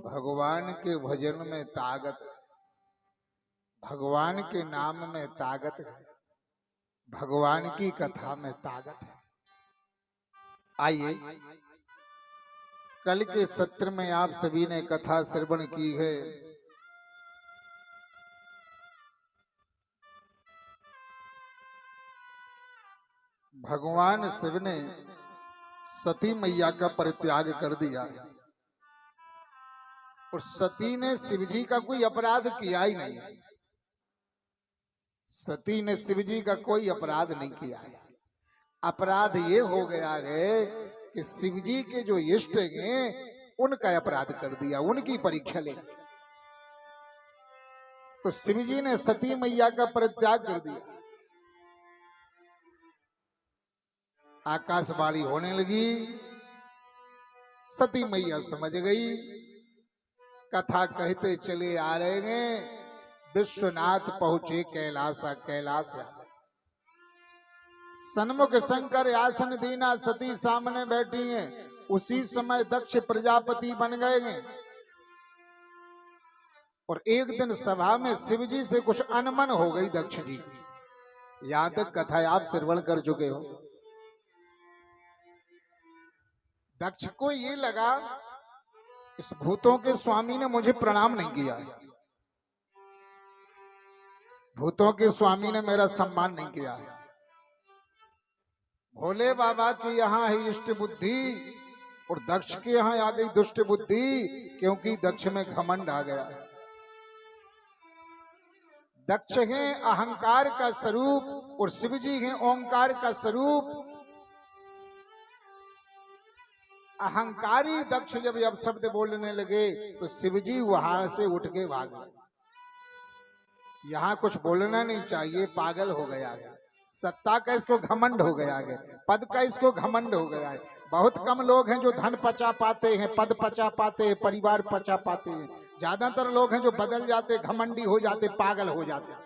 भगवान के भजन में ताकत, भगवान के नाम में ताकत है, भगवान की कथा में ताकत है। आइए, कल के सत्र में आप सभी ने कथा श्रवण की है। भगवान शिव ने सती मैया का परित्याग कर दिया और सती ने शिव जी का कोई अपराध किया ही नहीं। सती ने शिव जी का कोई अपराध नहीं किया है। अपराध ये हो गया है कि शिव जी के जो इष्ट हैं उनका अपराध कर दिया, उनकी परीक्षा ले। तो शिव जी ने सती मैया का परित्याग कर दिया। आकाशवाणी होने लगी, सती मैया समझ गई। कथा कहते चले आ रहे हैं, विश्वनाथ पहुंचे कैलाश। कैलाश सन्मुख शंकर आसन दीना, सती सामने बैठी हैं। उसी समय दक्ष प्रजापति बन गए हैं और एक दिन सभा में शिव जी से कुछ अनमन हो गई दक्ष जी की। यहां तक कथा आप श्रवण कर चुके हो। दक्ष को ये लगा इस भूतों के स्वामी ने मुझे प्रणाम नहीं किया है, भूतों के स्वामी ने मेरा सम्मान नहीं किया है। भोले बाबा की यहाँ है इष्ट बुद्धि और दक्ष के यहाँ आ गई दुष्ट बुद्धि, क्योंकि दक्ष में घमंड आ गया है। दक्ष है अहंकार का स्वरूप और शिव जी है ओंकार का स्वरूप। अहंकारी दक्ष जब शब्द बोलने लगे तो शिव जी वहां से उठ के भाग गए। यहां कुछ बोलना नहीं चाहिए, पागल हो गया है। सत्ता का इसको घमंड हो गया है, पद का इसको घमंड हो गया है। बहुत कम लोग हैं जो धन पचा पाते हैं, पद पचा पाते हैं, परिवार पचा पाते हैं। ज्यादातर लोग हैं जो बदल जाते, घमंडी हो जाते, पागल हो जाते।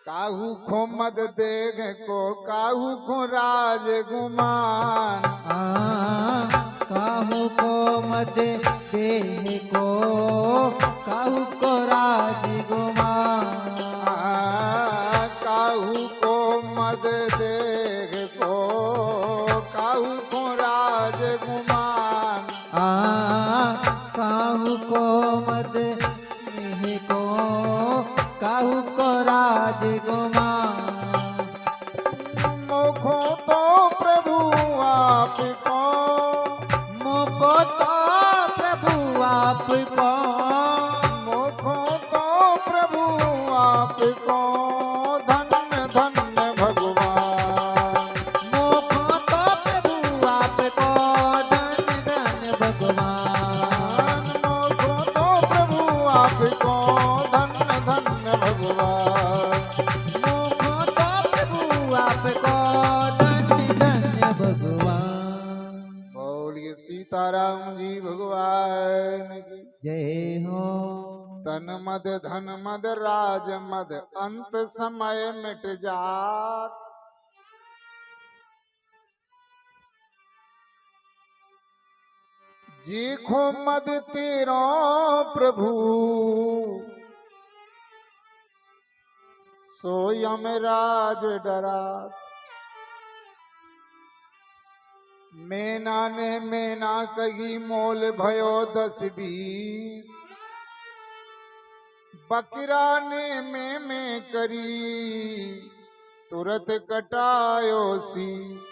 काहू खो मद देग को, काहू को राज गुमान। काहू को मद देह को, काहू को राज गुमान। काहू को मद देग को, काहू को राज गुमान। काहू को मद देह को, काहू को राज गुमान। मोखो तो प्रभु आपको, मोको तो प्रभु आपको, मोखो तो प्रभु आपको, धन्य धन्य भगवान। मोको तो प्रभु आपको, धन्य धन्य भगवान। मोखो तो प्रभु आपको, धन्य धन्य भगवान। मोको तो प्रभु आपको, धन्य धन्य भगवान। बोलिए सीताराम जी भगवान की जय हो। तन मद धन मद राज मद, अंत समय मिट जात। जीखो मद तेरो प्रभु, सोयम राज डरात। मैना ने मैना कही मोल भयो 10-20, बकरा ने में करी तुरत कटायो शीस।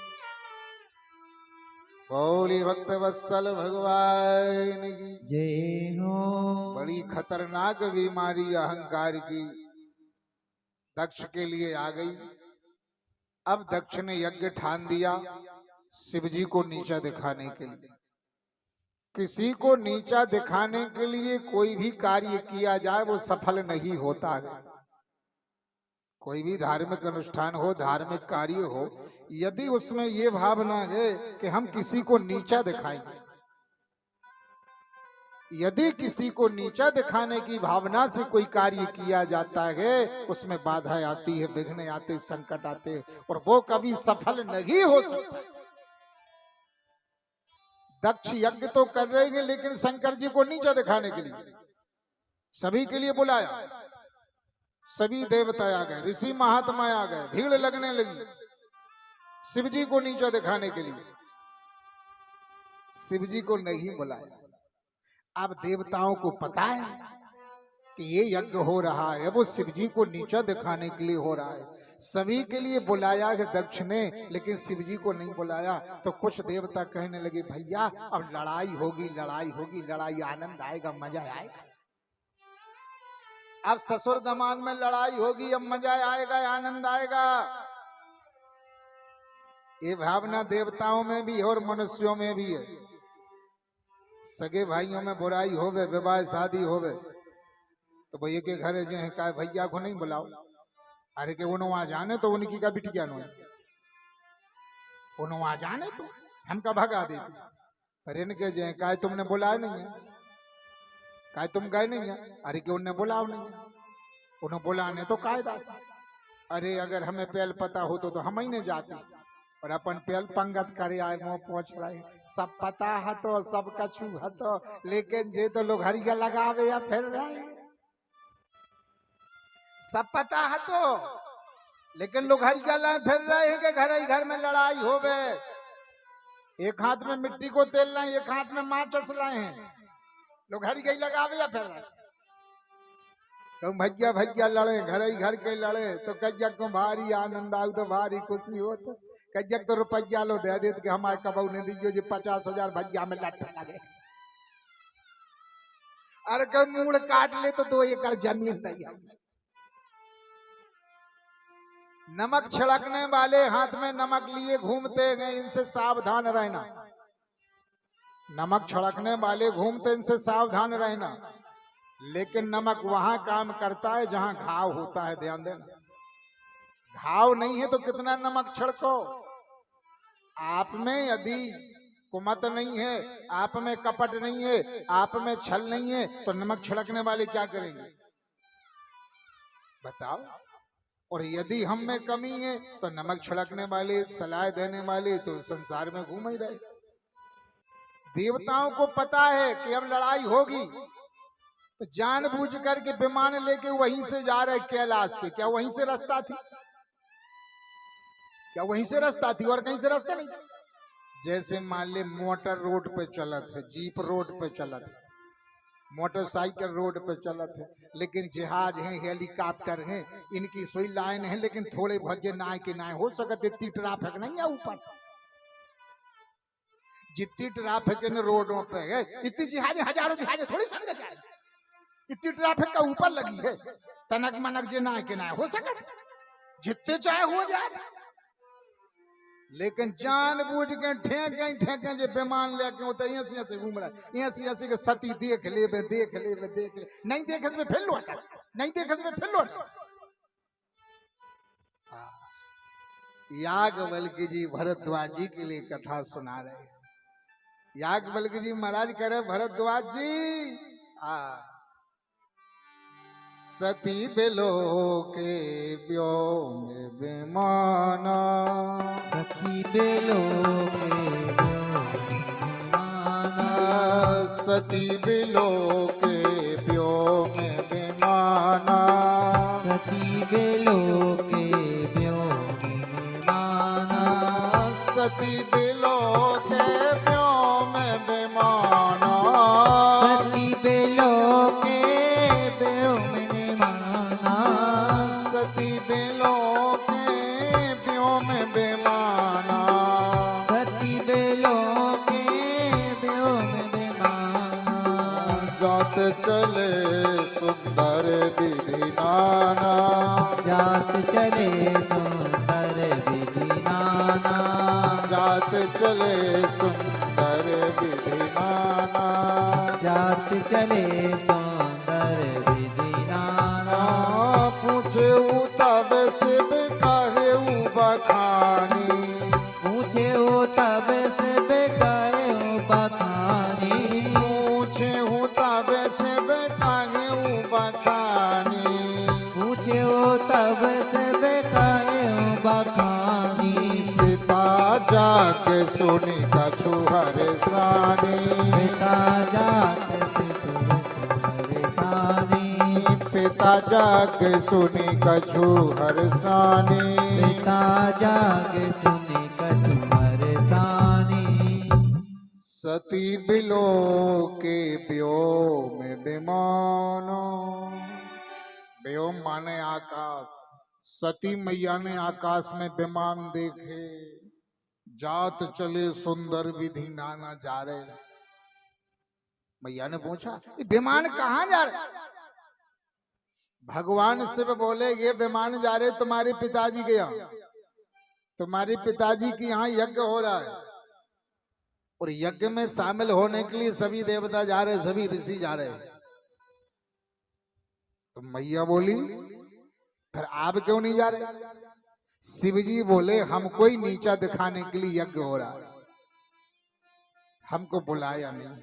बोली भक्त वत्सल भगवान की जय हो। बड़ी खतरनाक बीमारी अहंकार की दक्ष के लिए आ गई। अब दक्ष ने यज्ञ ठान दिया शिव जी को नीचा दिखाने के लिए। किसी को नीचा दिखाने के लिए कोई भी कार्य किया जाए वो सफल नहीं होता है। कोई भी धार्मिक अनुष्ठान हो, धार्मिक कार्य हो, यदि उसमें ये भावना है कि हम किसी को नीचा दिखाएंगे, यदि किसी को नीचा दिखाने की भावना से कोई कार्य किया जाता है उसमें बाधा आती है, विघ्न आते, संकट आते और वो कभी सफल नहीं हो सकता। दक्ष यज्ञ तो कर रहे हैं लेकिन शंकर जी को नीचा दिखाने के लिए सभी के लिए बुलाया। सभी देवता आ गए, ऋषि महात्मा आ गए, भीड़ लगने लगी शिव जी को नीचा दिखाने के लिए। शिव जी को नहीं बुलाया। अब देवताओं को पता है कि ये यज्ञ हो रहा है, वो शिव जी को नीचा दिखाने के लिए हो रहा है। सभी के लिए बुलाया है दक्ष ने, लेकिन शिव जी को नहीं बुलाया। तो कुछ देवता कहने लगे भैया अब लड़ाई होगी, लड़ाई होगी, लड़ाई, आनंद आएगा, मजा आएगा। अब ससुर दामाद में लड़ाई होगी, अब मजा आएगा, आनंद आएगा। ये भावना देवताओं में भी है और मनुष्यों में भी है। सगे भाइयों में बुराई होवे, विवाह शादी होवे तो भैया के घर जो है का भैया को नहीं बुलाओ, अरे के वो आ जाने तो उनकी का बिटिया नो वो आ जाने तो हमका भगा देती। पर इनके जो है का तुमने बुलाया नहीं है, का तुम गए नहीं है, अरे के उन्हें बुलाओ नहीं है, उन्हें बुलाने तो कायदा से। अरे अगर हमें पहल पता हो तो हम ही नहीं जाते और अपन पहल पंगत करे आए, मुंह पहुंच रहे, सब पता है तो सब कछु है तो, लेकिन जे तो लोग हरिया लगावे या फिर रहे, सब पता है तो, लेकिन लोग हरिया लाए फिर रहे हैं कि घर ही घर में लड़ाई होवे। एक हाथ में मिट्टी को तेल लाए, एक हाथ में माचिस लाए हैं, लोग हरिया लगावे या फिर रहे। तो भैया भैया लड़े, घर ही घर के लड़े तो कजक को भारी आनंद आऊ, तो भारी खुशी हो। तो कजक तो रुपया लो दे दे कि हमारे कबू ने दीजिए जी 50,000 भैया में लठ लगे। अरे कब मूड़ काट ले तो 2 एकड़ जमीन दी। नमक छिड़कने वाले हाथ में नमक लिए घूमते हैं, इनसे सावधान रहना। नमक छिड़कने वाले घूमते, इनसे सावधान रहना। लेकिन नमक वहां काम करता है जहां घाव होता है, ध्यान देना। घाव नहीं है तो कितना नमक छिड़को। आप में यदि कुमत नहीं है, आप में कपट नहीं है, आप में छल नहीं है, तो नमक छिड़कने वाले क्या करेंगे बताओ। और यदि हम में कमी है तो नमक छिड़कने वाले, सलाह देने वाले तो संसार में घूम ही रहे। देवताओं को पता है कि अब लड़ाई होगी, तो जानबूझ करके विमान लेके वहीं से जा रहे कैलाश से। क्या वहीं से रास्ता थी? क्या वहीं से रास्ता थी और कहीं से रास्ता नहीं था? जैसे मान ले मोटर रोड पे चलत है, जीप रोड पे चलत है, मोटरसाइकिल रोड पे चलत है, लेकिन जहाज है, हेलीकॉप्टर है, इनकी सुई लाइन है, लेकिन थोड़े भजे नाय के नाय हो सकते। इतनी ट्रैफिक नहीं है ऊपर, जितनी ट्रैफिक इन रोडों पे है, इतनी जहाज, हजारों जहाज थोड़ी समझ जाए। इतनी ट्रैफिक का ऊपर लगी है, तनक मनक जे नाय के नाय हो सके, जितने चाहे हो जाए। लेकिन जानबूझ के ठेके जे बेमान लेके होता है, ऐसे घूम रहा है, ऐसे के सती देख ले, नहीं देखे से फिर लौटा, नहीं देखे से फिर लौटा। याज्ञवल्क्य जी भरद्वाज जी के लिए कथा सुना रहे। याज्ञवल्क्य जी महाराज करे भरद्वाज जी, सती बिलो के व्योम विमाना, सखी बेलो के विमाना, सती बिलो के व्योम विमाना, सती बेलो के व्योम विमाना, सती बिलो के व्योम विमाना, सती बेलो के व्योम विमाना, सती बिलो के व्योम विमाना, सती बेलो के व्योम विमाना, जात चले सुंदर विधि नाना, जात चले सुंदर विधि नाना, जात चले सुंदर विधि नाना, जात चले सुंदर विधि नाना, पूछे तब शिव काहे बखानी, पूछे तब से बेकाए बखानी, पूछे तब शिव काहे बखानी, पूछे तब से बेकाए बखानी, पिता जाके सुनी कछु हर सानी, जाग सुनी कछु हरसानी। पिता जाग सुनी कछु हरसानी। सती बिलो के व्योम विमानो। व्योम माने आकाश। सती मैया ने आकाश में विमान देखे, जात चले सुंदर विधि नाना जा रहे। मैया ने पूछा ये विमान कहाँ जा रहे? भगवान शिव बोले ये विमान जा रहे तुम्हारे पिताजी के यहाँ। तुम्हारे पिताजी के यहाँ यज्ञ हो रहा है और यज्ञ में शामिल होने के लिए सभी देवता जा रहे, सभी ऋषि जा रहे। तो मैया बोली फिर आप क्यों नहीं जा रहे? शिव जी बोले हमको ही नीचा दिखाने के लिए यज्ञ हो रहा है, हमको बुलाया नहीं।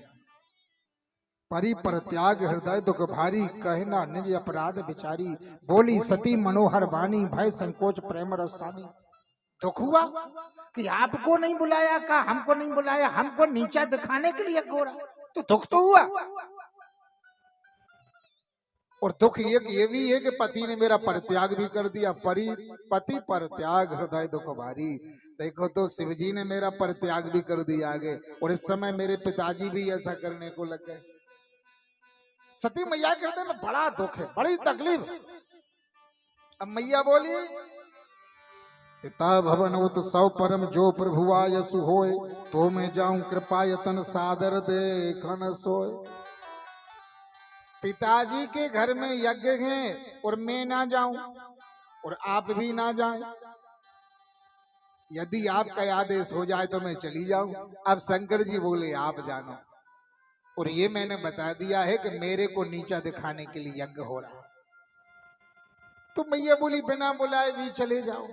परि परत्याग हृदय दुख भारी, कहना निज अपराध बिचारी। बोली सती मनोहर वाणी, भय संकोच प्रेम रसानी। दुख हुआ कि आपको नहीं बुलाया, का हमको नहीं बुलाया, हमको नीचा दिखाने के लिए यज्ञ हो रहा, तो दुख तो हुआ। और दुख ये भी है कि पति ने मेरा परित्याग भी कर दिया। पति परित्याग हृदय दुख भारी। देखो तो शिवजी ने मेरा परित्याग भी कर दिया आगे, और इस समय मेरे पिताजी भी ऐसा करने को लग गए। सती मैया के हृदय में बड़ा दुख है, बड़ी तकलीफ। अब मैया बोली पिता भवन उत्सव परम जो प्रभुआ यसु होए, तो मैं जाऊं कृपा यतन सादर देखन सोए। पिताजी के घर में यज्ञ है और मैं ना जाऊं और आप भी ना जाएं। यदि आपका आदेश हो जाए तो मैं चली जाऊं। अब शंकर जी बोले आप जानो, और ये मैंने बता दिया है कि मेरे को नीचा दिखाने के लिए यज्ञ हो रहा। तो मैया बोली बिना बुलाए भी चले जाओ।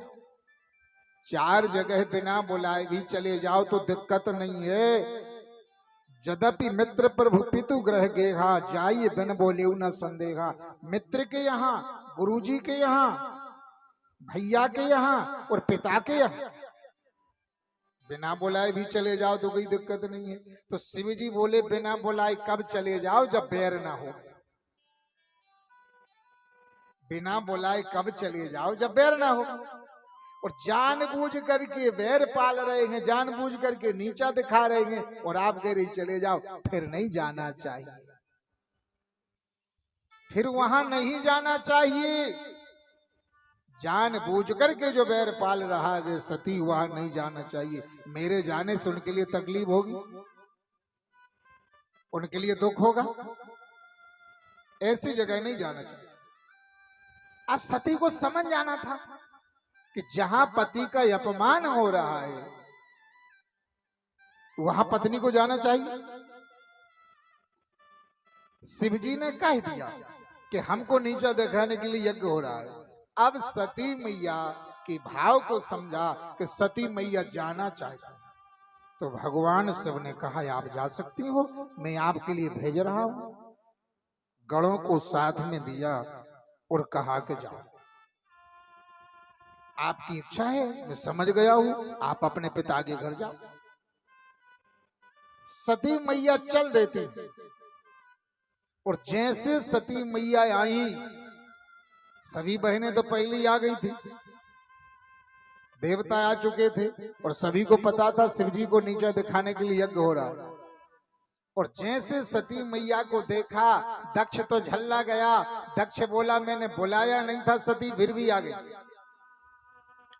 4 जगह बिना बुलाए भी चले जाओ तो दिक्कत नहीं है। यद्यपि मित्र प्रभु पितु ग्रह गेहा, जाइए बिन बोले न संदेहा। मित्र के यहाँ, गुरुजी के यहाँ, भैया के यहाँ और पिता के यहाँ बिना बुलाए भी चले जाओ तो कोई दिक्कत नहीं है। तो शिव जी बोले बिना बुलाए कब चले जाओ? जब बैर ना हो। बिना बुलाए कब चले जाओ? जब बैर ना हो। और जानबूझ करके बैर पाल रहे हैं, जानबूझ करके नीचा दिखा रहे हैं, और आप कह रहे चले जाओ। फिर नहीं जाना चाहिए, फिर वहां नहीं जाना चाहिए। जानबूझ करके जो बैर पाल रहा है सती, वहां नहीं जाना चाहिए। मेरे जाने से उनके लिए तकलीफ होगी, उनके लिए दुख होगा। ऐसी जगह नहीं जाना चाहिए। अब सती को समझ जाना था कि जहां पति का अपमान हो रहा है वहां पत्नी को जाना चाहिए। शिवजी ने कह दिया कि हमको नीचा दिखाने के लिए यज्ञ हो रहा है। अब सती मैया के भाव को समझा कि सती मैया जाना चाहती, तो भगवान शिव ने कहा आप जा सकती हो, मैं आपके लिए भेज रहा हूं। गणों को साथ में दिया और कहा कि जाओ, आपकी इच्छा है, मैं समझ गया हूं, आप अपने पिता के घर जाओ। सती मैया चल देती, और जैसे सती मैया आई, सभी बहनें तो पहले ही आ गई थी, देवता आ चुके थे, और सभी को पता था शिवजी को नीचा दिखाने के लिए यज्ञ हो रहा है। और जैसे सती मैया को देखा, दक्ष तो झल्ला गया। दक्ष बोला मैंने बुलाया नहीं था, सती फिर भी आ गई।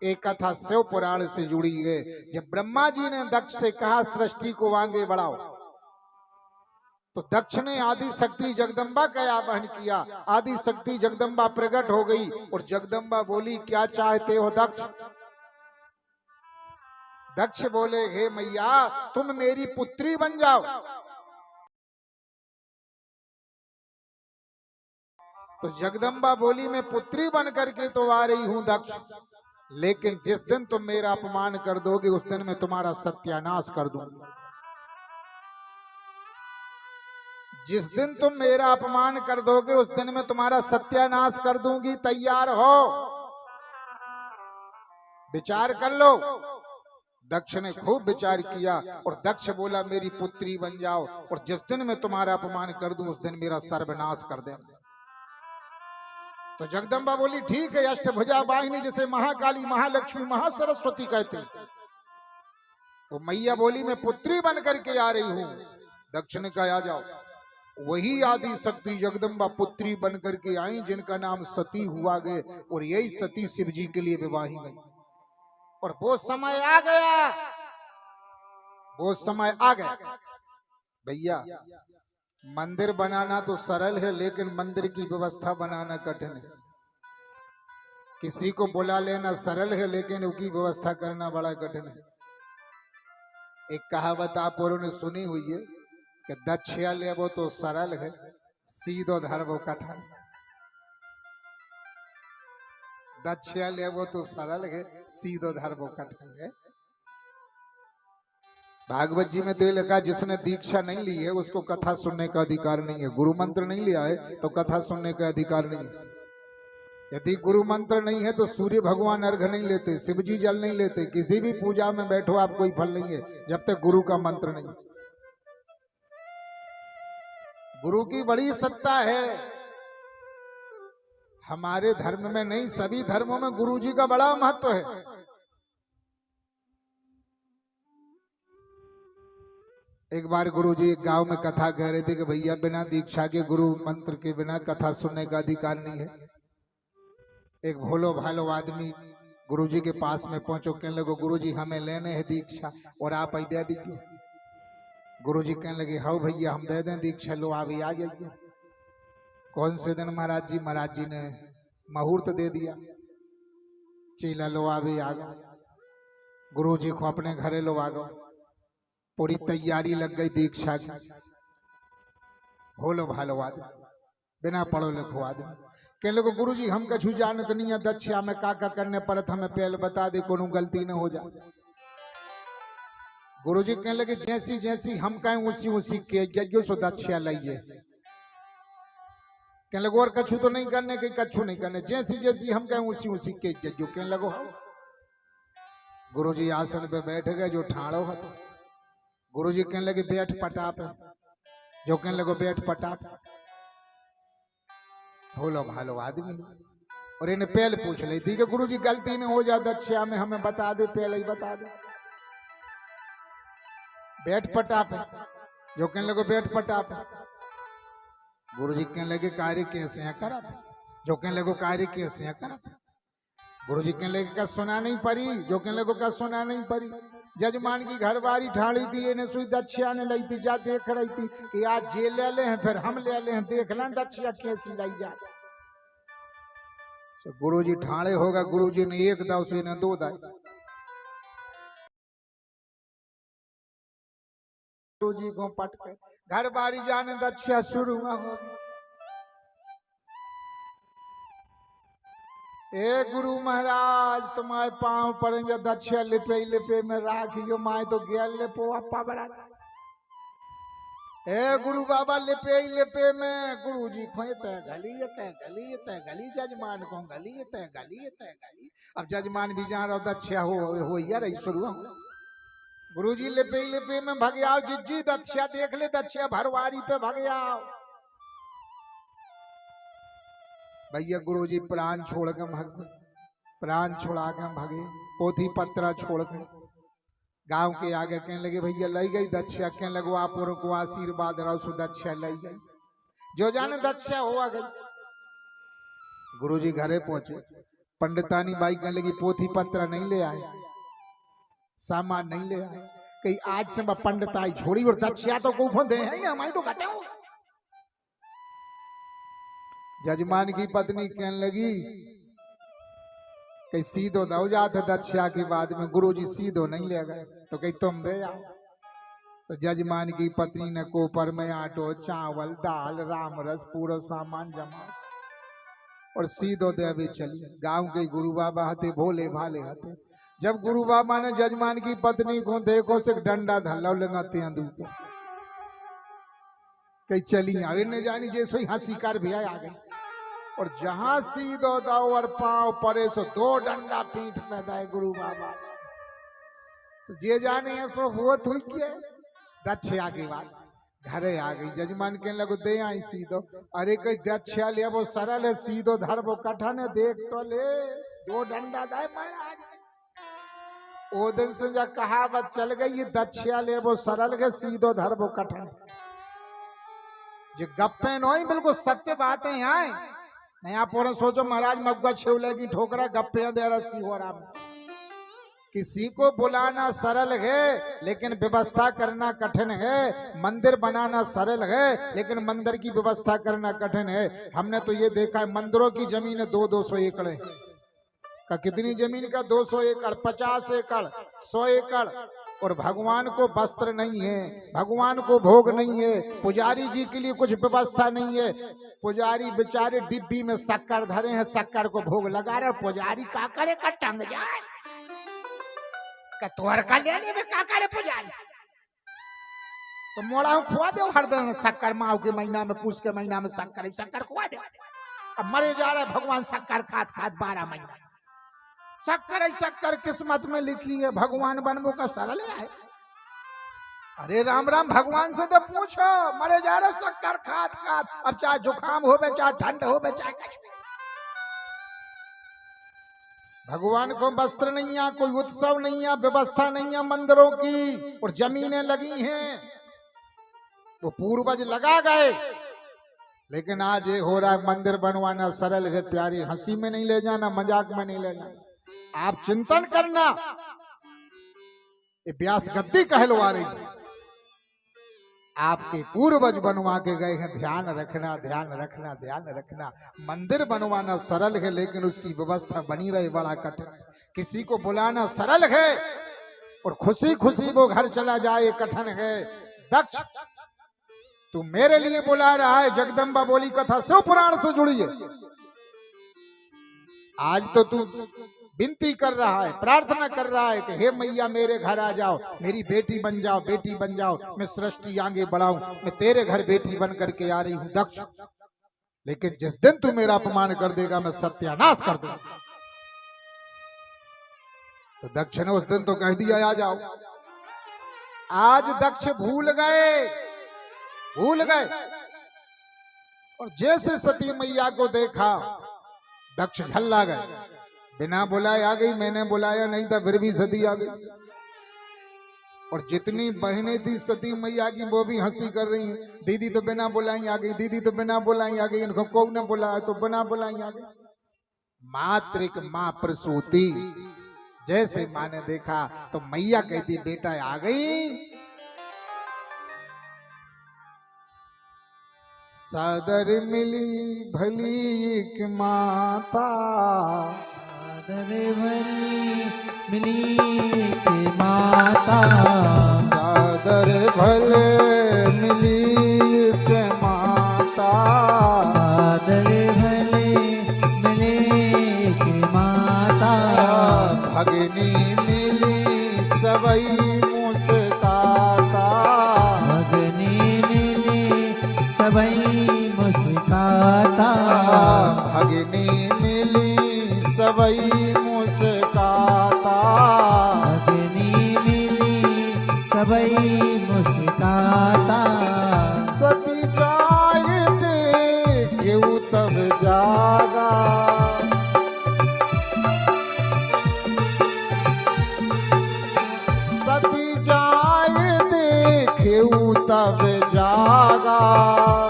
एक कथा शिव पुराण से जुड़ी है। जब ब्रह्मा जी ने दक्ष से कहा सृष्टि को आगे बढ़ाओ, तो दक्ष ने आदि शक्ति जगदम्बा का आवाहन किया। आदि शक्ति जगदम्बा प्रकट हो गई, और जगदम्बा बोली क्या चाहते हो दक्ष? दक्ष बोले हे मैया तुम मेरी पुत्री बन जाओ। तो जगदम्बा बोली मैं पुत्री बन करके तो आ रही हूं दक्ष, लेकिन जिस दिन तुम मेरा अपमान कर दोगे उस दिन मैं तुम्हारा सत्यानाश कर दूंगी। जिस दिन तुम मेरा अपमान कर दोगे उस दिन मैं तुम्हारा सत्यानाश कर दूंगी, तैयार हो? विचार कर लो। दक्ष ने खूब विचार किया, और दक्ष बोला मेरी पुत्री बन जाओ, और जिस दिन मैं तुम्हारा अपमान कर दूं उस दिन मेरा सर्वनाश कर देना। तो जगदम्बा बोली ठीक है, अष्टभुजा वाहिनी जिसे महाकाली, महालक्ष्मी, महासरस्वती कहते हैं। तो मैया बोली मैं पुत्री बन करके आ रही हूं। दक्ष ने कहा आ जाओ। वही आदि शक्ति जगदम्बा पुत्री बन करके आई, जिनका नाम सती हुआ गए, और यही सती शिव जी के लिए विवाही गई। और वो समय आ गया, वो समय आ गया। भैया मंदिर बनाना तो सरल है, लेकिन मंदिर की व्यवस्था बनाना कठिन है। किसी को बुला लेना सरल है, लेकिन उसकी व्यवस्था करना बड़ा कठिन है। एक कहावत आप औरों ने सुनी हुई है कि दक्षिया लेबो तो सरल है, सीधो धरबो कठिन। दक्षिया लेबो तो सरल है, सीधो धरबो कठिन है। भागवत जी में तो लिखा जिसने दीक्षा नहीं ली है उसको कथा सुनने का अधिकार नहीं है। गुरु मंत्र नहीं लिया है तो कथा सुनने का अधिकार नहीं है। यदि गुरु मंत्र नहीं है तो सूर्य भगवान अर्घ नहीं लेते, शिव जी जल नहीं लेते, किसी भी पूजा में बैठो आप कोई फल नहीं है जब तक गुरु का मंत्र नहीं। गुरु की बड़ी सत्ता है। हमारे धर्म में नहीं, सभी धर्मों में गुरु जी का बड़ा महत्व है। एक बार गुरुजी एक गांव में कथा कह रहे थे कि भैया बिना दीक्षा के, गुरु मंत्र के बिना कथा सुनने का अधिकार नहीं है। एक भोलो भालो आदमी गुरुजी के पास में पहुंचो, कहने लगे गुरुजी हमें लेने हैं दीक्षा और आप ही दे दीजिए। गुरुजी कहने लगे हाँ भैया हम दे दें दीक्षा, लो आप ही आ जाइए। कौन से दिन महाराज जी? महाराज जी ने मुहूर्त दे दिया, चीला लो आप ही आ गए। गुरुजी को अपने घरे लो आ गए, पूरी तैयारी लग गई दीक्षा की। भोलो भालो आदमी, बिना पढ़ो लिखो आदमी, कहने लगे गुरुजी हम कछु जानत नहीं है, दक्षिया में का करने पड़त हमें पहले बता दे, कोनो गलती न हो जाए। गुरुजी कहने लगे जैसी जैसी हम कहें उसी उसी के जजो सो दक्षिया लाइए। कहने लगे और कछु तो नहीं करने के, कछु नहीं करने, जैसी जैसी हम कहें उसी उसी के जजो। कहने लगो गुरुजी आसन पे बैठ गए, जो ठाड़ो हतो। गुरुजी कहने लगे बैठ पटाप, जो कहने लगे बैठ पटाप। भोलो भालो आदमी, और इन्हें पहले पूछ ली थी कि गुरुजी गलती नहीं हो जाए दक्षिया में, हमें बता दे, पहले ही बता दे। बैठ पटाप, जो कहने लगे बैठ पटाप। गुरुजी कहने लगे कार्य कैसे हैं करत, जो कहने लगे कार्य कैसे हैं करत। गुरुजी कहने लगे क्या सुना नहीं पड़ी, जो कहने लगे क्या सुना नहीं पड़ी। जजमान की घरवारी ठाड़ी थी, इन्हें सुई दक्षिया ने लाई थी, जा देख रही थी कि आज जे ले ले हैं फिर हम ले ले हैं, देख लें दक्षिया कैसी लाई जा। तो गुरुजी ठाड़े होगा, गुरुजी ने एक दाव से इन्हें दो दाई। गुरुजी को पटके घरवारी जाने दक्षिया शुरू हो गई। ए गुरु महाराज तुम्हारे पांव पड़ेंगे, दक्षिया लिपे लिपे में राखियो, माए तो गेल लिपो अपा बड़ा। ए गुरु बाबा लिपे लिपे में गुरुजी खोए तय गली तय गली तय गली, जजमान को गली तय गली तय गली। अब जजमान भी जा रहा दक्षिया हो यार शुरू हो। गुरुजी लिपे लिपे में भगयाओ, जिज्जी दक्षिया देख ले, दक्षिया भरवारी पे भगयाओ। भैया गुरुजी प्राण छोड़ के भाग, प्राण छोड़ा के भागे, पोथी पत्रा छोड़ के गांव के आगे। कहने लगे भैया लाई गई दक्षिया, कहने लगो आप और को आशीर्वाद रहो सो दक्षिया लाई गई, जो जाने दक्षिया हुआ गई। गुरुजी घरे पहुंचे, पंडितानी बाई कहने लगी पोथी पत्रा नहीं ले आए, सामान नहीं ले आए। कहीं आज से पंडिताई छोड़ी और दक्षिया तो को दे है हमारी तो घटाओ। जजमान की पत्नी कहने लगी कहीं सीधो दो जाते दक्षिया के बाद में, गुरुजी सीधो नहीं ले गए तो कहीं तुम दे आओ। तो जजमान की पत्नी ने कोपर में आटो, चावल, दाल, राम रस पूरा सामान जमा और सीधो देवे चली। गांव के गुरु बाबा हते भोले भाले हते। जब गुरु बाबा ने जजमान की पत्नी को देखो से डंडा धल्ला लगाते हैं दूर कहीं चली आगे न जानी, जैसे ही हंसी कर भी आ गई। और जहां सीधो दाओ और पांव परे सो दो डंडा पीठ में दाए गुरु बाबा ने। जे जाने सो हुआ हुई के दक्षिया के बाद घरे आ गई। जजमान कहने लगो दे आई सीधो। अरे कई दच्छा ले वो सरल है, सीधो धर वो कठन है, देख तो ले, दो डंडा दाए महाराज। ओ दिन से जा कहावत चल गई, ये दच्छा ले वो सरल है, सीधो धर वो कठन। जो गप्पे नोई बिल्कुल सत्य बातें आए नया पोरे सोचो महाराज मग्गा छिवलेगी ठोकरा गप्पे दे रसी हो रहा। किसी को बुलाना सरल है लेकिन व्यवस्था करना कठिन है। मंदिर बनाना सरल है लेकिन मंदिर की व्यवस्था करना कठिन है। हमने तो ये देखा है मंदिरों की जमीन 200 एकड़ है। का कितनी जमीन का 200 एकड़, 50 एकड़, 100 एकड़। और भगवान को वस्त्र नहीं है, भगवान को भोग नहीं है, पुजारी जी के लिए कुछ व्यवस्था नहीं है। पुजारी बेचारे डिब्बी में शक्कर धरे हैं, शक्कर को भोग लगा रहे। पुजारी का करे का टंग जाए तोहर का लेने में का करे पुजारी। तो मोड़ा खुआ दे हर दिन शक्कर, माओ के महीना में, पूछ के महीना में शक्कर खुआ दे। अब मरे जा रहे भगवान शक्कर खात खात 12 महीना। शक्कर किस्मत में लिखी है, भगवान बनबो का सरल है। अरे राम राम भगवान से तो पूछो, मरे जा रहे शक्कर खात खात। अब चाहे जुकाम हो बे, चाहे ठंड हो बे, चाहे कुछ। भगवान को वस्त्र नहीं है, कोई उत्सव नहीं है, व्यवस्था नहीं है मंदिरों की। और जमीनें लगी हैं, वो पूर्वज लगा गए। लेकिन आज ये हो रहा है मंदिर बनवाना सरल है प्यारी, हंसी में नहीं ले जाना, मजाक में नहीं ले जाना। आप चिंतन करना, ये व्यास गद्दी कहलवा रही है। आपके पूर्वज बनवा के गए हैं, ध्यान रखना, ध्यान रखना, ध्यान रखना। मंदिर बनवाना सरल है लेकिन उसकी व्यवस्था बनी रहे बड़ा कठिन है। किसी को बुलाना सरल है और खुशी खुशी वो घर चला जाए कठिन है। दक्ष तू मेरे लिए बुला रहा है, जगदम्बा बोली कथा शिव पुराण से जुड़ी है। आज तो तू विनती कर रहा है, प्रार्थना कर रहा है कि हे मैया मेरे घर आ जाओ, मेरी बेटी बन जाओ, बेटी बन जाओ, मैं सृष्टि आगे बढ़ाऊं, मैं तेरे घर बेटी बन करके आ रही हूं दक्ष। लेकिन जिस दिन तू मेरा अपमान कर देगा मैं सत्यानाश कर दूंगा। तो दक्ष ने उस दिन तो कह दिया आ जाओ। आज दक्ष भूल गए और जैसे सती मैया को देखा दक्ष झल्ला गए। बिना बुलाए आ गई, मैंने बुलाया नहीं था फिर भी सती आ गई। और जितनी बहनें थी सती मैया की वो भी हंसी कर रही हैं। दीदी तो बिना बुलाई आ गई, दीदी तो बिना बुलाई आ गई, इनको कौन ने बुलाया तो बिना बुलाई आ गई। मातृक माँ प्रसूति, जैसे माँ ने देखा तो मैया कहती बेटा आ गई। सादर मिली भली की माता, सादर भली मिली के माता, सादर भले मिली के माता, सादर भले मिली के माता, भगनी मिली सबई मुस्काता, भगनी मिली सबई मुस्काता, भगनी मिली सबई मुस्काता, भगनी मिली सबई मुस्काता। सती जाय देखियो तब जागा, सती जाय देखियो तब जागा,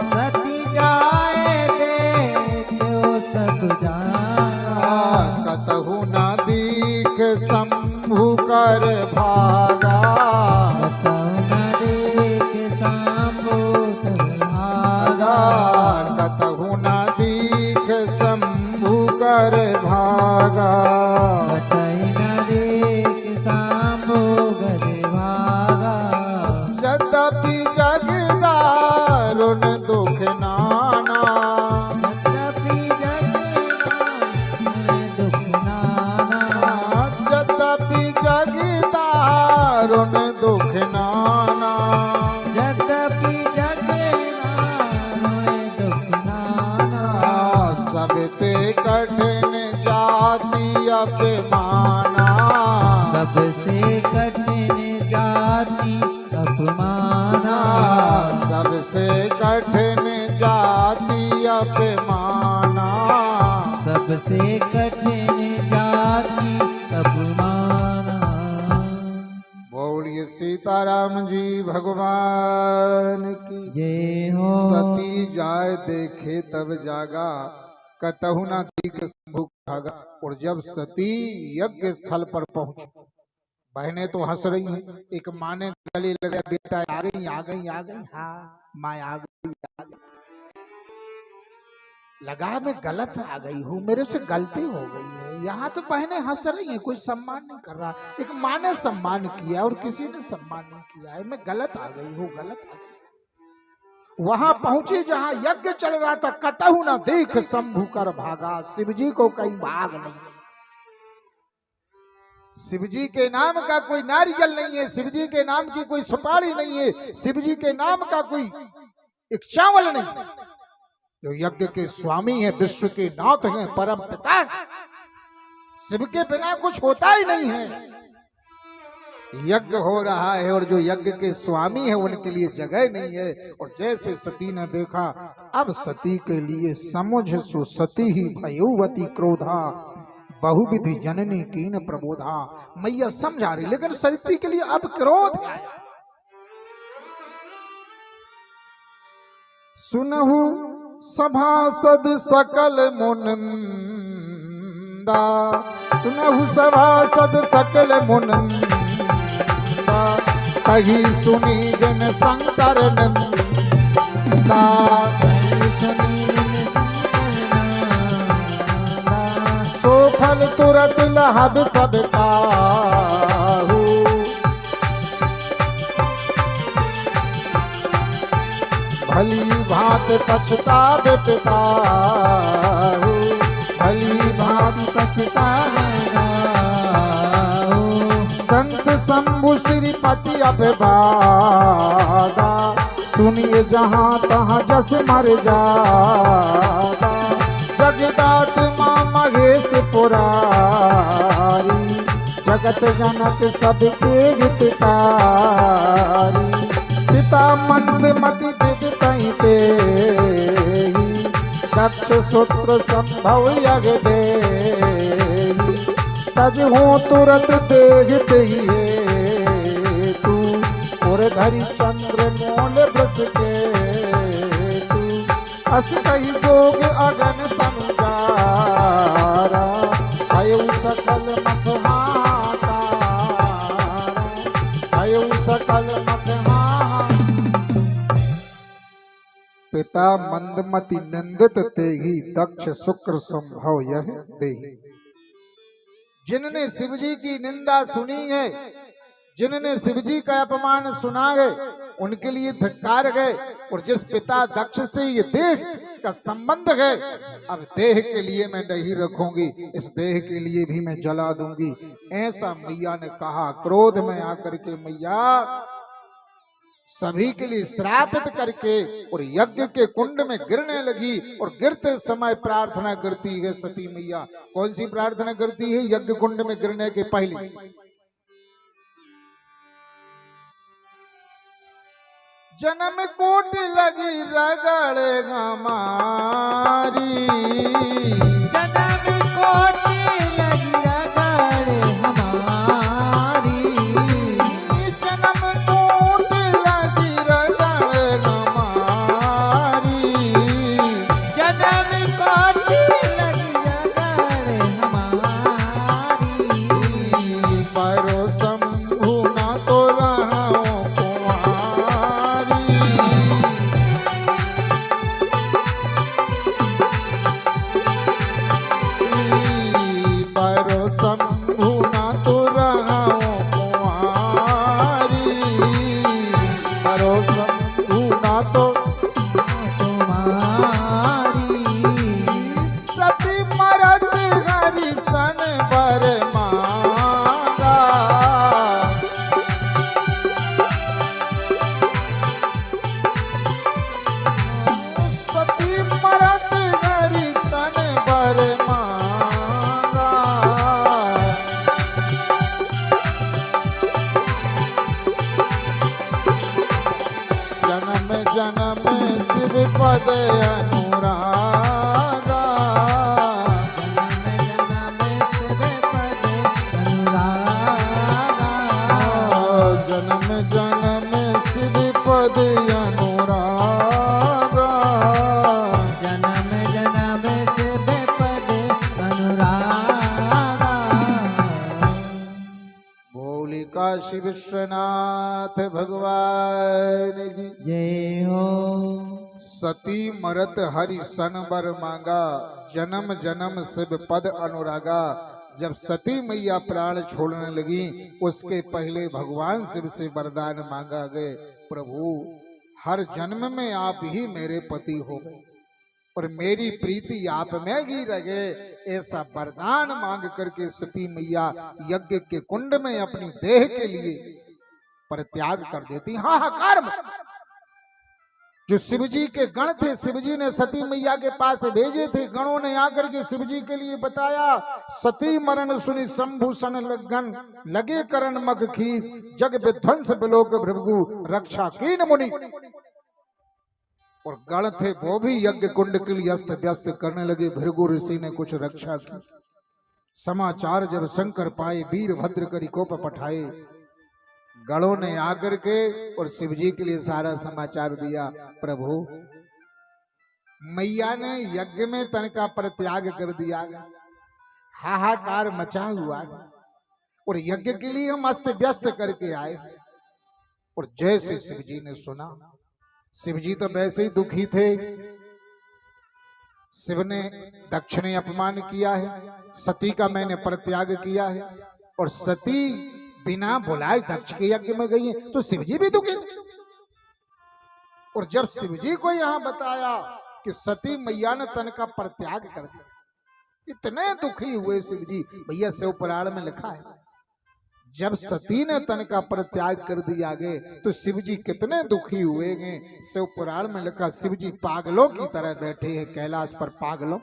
सती जाए देखो सब जागा, कतहु न दीख शंभु कर भागा, कतहु न देख शंभु कर भागा, कतहु न दीख शंभु कर भागा, कतहु न देख शंभु कर भागा। यद्यपि जगदारुण दुख नाना, यद्यपि दुख नाना, यद्यपि जगदारुण दुख नाना, यद्यपि कठिन जाति अपमाना, सबसे कठिन जाति अपमाना। बोलिए सीताराम जी भगवान की जय हो। सती जाय देखे तब जागा, कतहु न दीख शंभु भागा। और जब सती यज्ञ स्थल पर पहुंची, बहनें तो हंस रही हैं। एक माँ ने गले लगा, बेटा आ गई आ गई आ गई, हाँ माँ आ गई आ गई। लगा मैं गलत आ गई हूँ, मेरे से गलती हो गई है। यहाँ तो बहनें हंस रही हैं, कोई सम्मान नहीं कर रहा। एक माँ ने सम्मान किया और किसी ने सम्मान नहीं किया है। मैं गलत आ गई हूँ, गलत आ गई। वहां पहुंची जहां यज्ञ चल रहा था, कतहु न देख शंभु कर भागा। शिवजी को कहीं भाग नहीं, शिवजी के नाम का कोई नारियल नहीं है, शिवजी के नाम की कोई सुपारी नहीं है, शिवजी के नाम का कोई एक चावल नहीं। जो यज्ञ के स्वामी है, विश्व के नाथ हैं, परम पिता, शिव के बिना कुछ होता ही नहीं है। यज्ञ हो रहा है और जो यज्ञ के स्वामी है उनके लिए जगह नहीं है। और जैसे सती ने देखा, अब सती के लिए समुझ सो सती ही भयोवती क्रोधा, बहुविधि जननी कीन प्रबोधा। मैया समझा रही, लेकिन सती के लिए अब क्रोध आया। सुनहु सभासद सकल मुनिंदा, सुनहु सभासद सकल मुनिंदा, कही सुनी जन शंकर नंदा। सो फल तुरत लहब सब काहू, भली भात पछतावे पिताहू, भली भात पछतावे। संत शंभु श्रीपति अभिभागा, सुनिए जहाँ तहाँ जस मर जागा। जगदात माँ महेश पुरारी, जगत जनक सबके हितकारी। पिता मंद मति विदितहि तेहि, दक्ष सूत्र संभव यज्ञ देहि। तज हो तुरंत देखते ही तू, और धरी चंद्र मोल बस के तू। अस कही जोग अगन संजारा, आयु सकल मखहारा, आयु सकल मखहारा। पिता मंदमति नंदित तेहि, दक्ष शुक्र संभव यह देहि। जिनने शिवजी की निंदा सुनी है, जिनने शिवजी का अपमान सुना है, उनके लिए धिक्कार गए। और जिस पिता दक्ष से ये देह का संबंध है, अब देह के लिए मैं नहीं रखूंगी, इस देह के लिए भी मैं जला दूंगी। ऐसा मैया ने कहा। क्रोध में आकर के मैया सभी के लिए श्रापित करके और यज्ञ के कुंड में गिरने लगी। और गिरते समय प्रार्थना करती है सती मैया। कौन सी प्रार्थना करती है? यज्ञ कुंड में गिरने के पहले, जन्म कोट लगी रगड़ हमारी, जन्म कोट लगी रगड़ हमारी, जन्म कोट लगी रगड़ हमारी, जन्म कोट लगी रगड़ हमारी। परो शंभु न तो रहो कुंवारी, शिव पद अनुरागा जन्म जन्म शिव जन्म जन्म शिव पद अनुरागा पद अनुरागा जन्म जन्म शिव पद अनुरागा बोली काशी विश्वनाथ भगवान की जय हो। सती मरत हरि सन बर मांगा जन्म जन्म शिव पद अनुरागा। जब सती मैया प्राण छोड़ने लगी उसके पहले भगवान शिव से वरदान मांगा गए, प्रभु हर जन्म में आप ही मेरे पति हो गए और मेरी प्रीति आप में ही रहे, ऐसा वरदान मांग करके सती मैया यज्ञ के कुंड में अपनी देह के लिए परित्याग कर देती। हाहाकार मचा। जो शिवजी के गण थे, शिवजी ने सती मैया के पास भेजे थे, गणों ने आकर के शिवजी के लिए बताया, सती मरण सुनि शंभूषण लगन लगे करण मग खीस जग विध्वंस बिलोक भृगु रक्षा कीन मुनि। और गण थे वो भी यज्ञ कुंड के लिए अस्त व्यस्त करने लगे। भृगु ऋषि ने कुछ रक्षा की। समाचार जब शंकर पाए वीरभद्र करी कोप पठाए। गणों ने आकर के और शिवजी के लिए सारा समाचार दिया, प्रभु मैया ने यज्ञ में तन का परित्याग कर दिया, हाहाकार मचा हुआ और यज्ञ के लिए हम अस्त व्यस्त करके आए। और जैसे शिवजी ने सुना, शिवजी तो वैसे ही दुखी थे। शिव ने दक्ष ने अपमान किया है, सती का मैंने परित्याग किया है और सती बिना बुलाए दक्ष के यज्ञ में गई है, तो शिवजी भी दुखी थे। और जब शिवजी को यहां बताया कि सती मैया ने तन का परित्याग कर दिया, इतने दुखी हुए शिवजी। भैया शिव पुराण में लिखा है, जब सती ने तन का परित्याग कर दिया गए तो शिवजी कितने दुखी हुए हैं। शिव पुराण में लिखा, शिवजी पागलों की तरह बैठे हैं कैलाश पर, पागलों।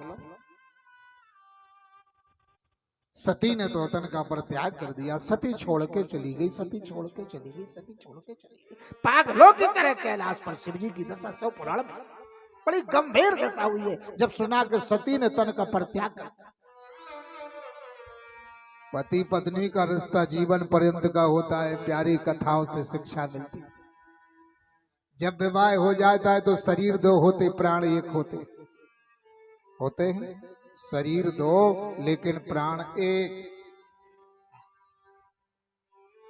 सती ने तो तन का परित्याग कर दिया, सती छोड़ के चली गई, सती छोड़ के चली गई, सती छोड़ के चली गई, पागलों की तरह कैलाश पर शिवजी की दशा शिव पुराण में बड़ी गंभीर दशा हुई है जब सुना कि सती ने तन का परित्याग कर। पति पत्नी का रिश्ता जीवन पर्यंत का होता है, प्यारी कथाओं से शिक्षा मिलती। जब विवाह हो जाता है तो शरीर दो होते, प्राण एक होते हैं। शरीर दो लेकिन प्राण एक।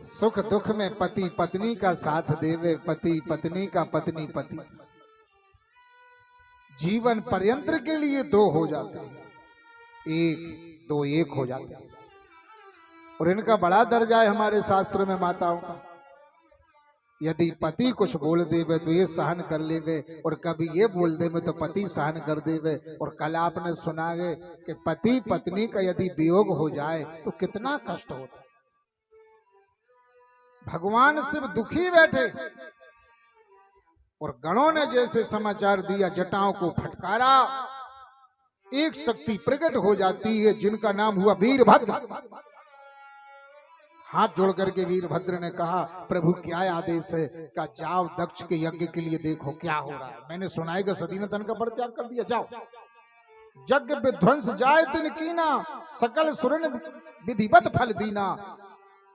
सुख दुख में पति पत्नी का साथ देवे, पति पत्नी का पत्नी पति। जीवन पर्यंत के लिए दो हो जाते हैं, दो एक हो जाते हैं। और इनका बड़ा दर्जा है हमारे शास्त्र में माताओं का। यदि पति कुछ बोल देवे तो ये सहन कर लेवे, और कभी ये बोल देवे तो पति सहन कर देवे। और कल आपने सुना है कि पति पत्नी का यदि वियोग हो जाए तो कितना कष्ट होता है। भगवान शिव दुखी बैठे और गणों ने जैसे समाचार दिया, जटाओं को फटकारा, एक शक्ति प्रकट हो जाती है जिनका नाम हुआ वीरभद्र। हाथ जोड़ करके वीरभद्र ने कहा, प्रभु क्या आदेश है? का जाओ दक्ष के यज्ञ के लिए देखो क्या हो रहा है। मैंने सुनाई का सती ने तन का परित्याग कर दिया, जाओ यज्ञ विध्वंस जाए तिन कीना, सकल सुरन विधिवत फल दीना।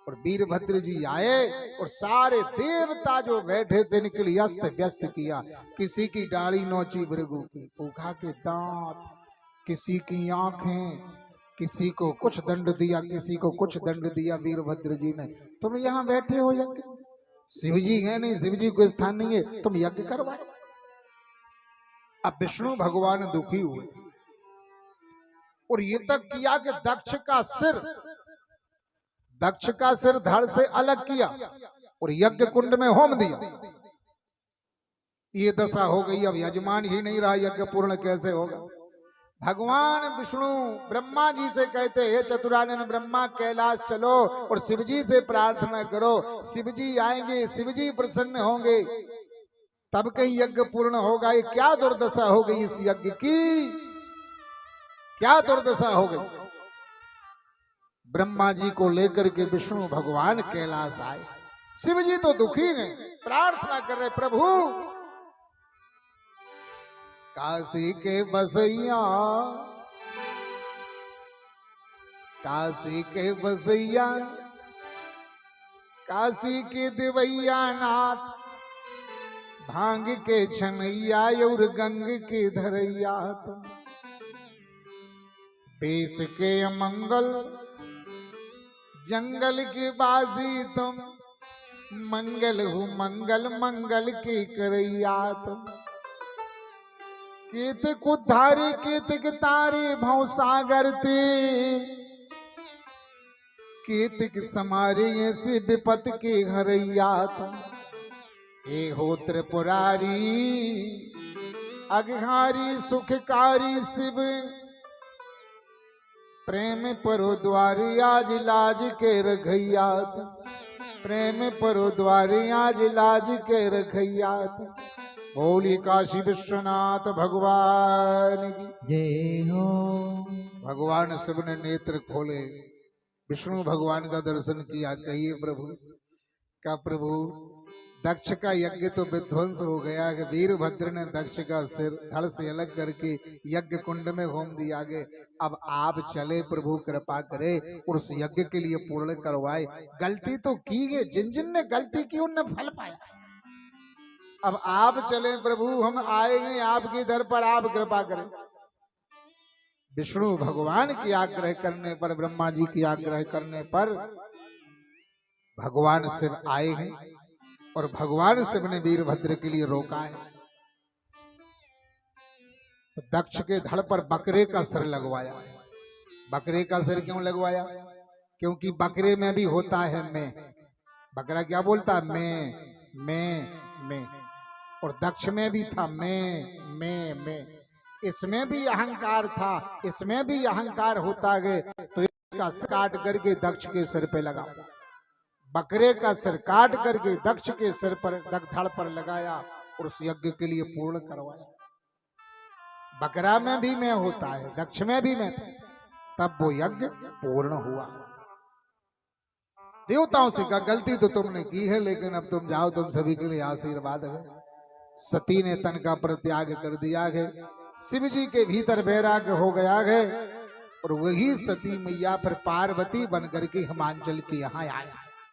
और वीरभद्र जी आए और सारे देवता जो बैठे थे इनके लिए अस्त व्यस्त किया। किसी की डाली नोची भृगु की, पूखा के दांत, किसी की आंखें, किसी को कुछ दंड दिया, किसी को कुछ दंड दिया। वीरभद्र जी ने, तुम यहाँ बैठे हो यज्ञ, शिवजी है नहीं, शिवजी को स्थान नहीं है, तुम यज्ञ करवाओ। अब विष्णु भगवान दुखी हुए और ये तक किया कि दक्ष का सिर धड़ से अलग किया और यज्ञ कुंड में होम दिया। ये दशा हो गई, अब यजमान ही नहीं रहा, यज्ञ पूर्ण कैसे होगा। भगवान विष्णु ब्रह्मा जी से कहते, हे चतुरानन ब्रह्मा, कैलाश चलो और शिवजी से प्रार्थना करो, शिवजी आएंगे, शिवजी प्रसन्न होंगे, तब कहीं यज्ञ पूर्ण होगा। ये क्या दुर्दशा हो गई इस यज्ञ की, क्या दुर्दशा हो गई। ब्रह्मा जी को लेकर के विष्णु भगवान कैलाश आए। शिवजी तो दुखी हैं, प्रार्थना कर रहे, प्रभु काशी के बसैया, काशी के बसैया, काशी के देवैया नाथ, भांग के छनैया और गंग के धरैया तुम, बेस के अमंगल जंगल के बाजी तुम, मंगल हो मंगल मंगल के करैया तुम, केतक उद्धारे केतक तारे भव सागर ते, केतक समारे ऐसे विपत के हरैया तुम, हे हो त्रिपुरारी अघहारी सुखकारी शिव, प्रेम परो द्वारी आज लाज के रखैया तुम, प्रेम परो द्वारी आज लाज के रखैया तुम। बोली काशी विश्वनाथ भगवान की जय हो। भगवान शिव ने नेत्र खोले, विष्णु भगवान का दर्शन किया। कहिए प्रभु का प्रभु दक्ष का यज्ञ तो विध्वंस हो गया कि वीरभद्र ने दक्ष का सिर धड़ से अलग करके यज्ञ कुंड में होम दिया गए। अब आप चले, प्रभु कृपा करे और उस यज्ञ के लिए पूर्ण करवाए। गलती तो की गई, जिन जिन ने गलती की उनने फल पाया। अब आप चले प्रभु, हम आएंगे आपके दर पर, आप कृपा करें। विष्णु भगवान की आग्रह करने पर, ब्रह्मा जी की आग्रह करने पर भगवान शिव आए हैं और भगवान शिव ने वीरभद्र के लिए रोका है। तो दक्ष के धड़ पर बकरे का सिर लगवाया। बकरे का सिर क्यों लगवाया? क्योंकि बकरे में भी होता है मैं। बकरा क्या बोलता है? मैं। और दक्ष में भी था मैं। इसमें भी अहंकार था, इसमें भी अहंकार होता गया। तो इसका काट करके दक्ष के सिर पे लगा। बकरे का सिर काट करके दक्ष के सिर पर धड़ पर लगाया और उस यज्ञ के लिए पूर्ण करवाया। बकरा में भी मैं होता है, दक्ष में भी मैं था, तब वो यज्ञ पूर्ण हुआ। देवताओं से कहा गलती तो तुमने की है, लेकिन अब तुम जाओ, तुम सभी के लिए आशीर्वाद है। सती ने तन का परित्याग कर दिया है, शिव जी के भीतर वैराग्य हो गया है और वही सती मैया फिर पार्वती बन करके हिमांचल के यहाँ आए।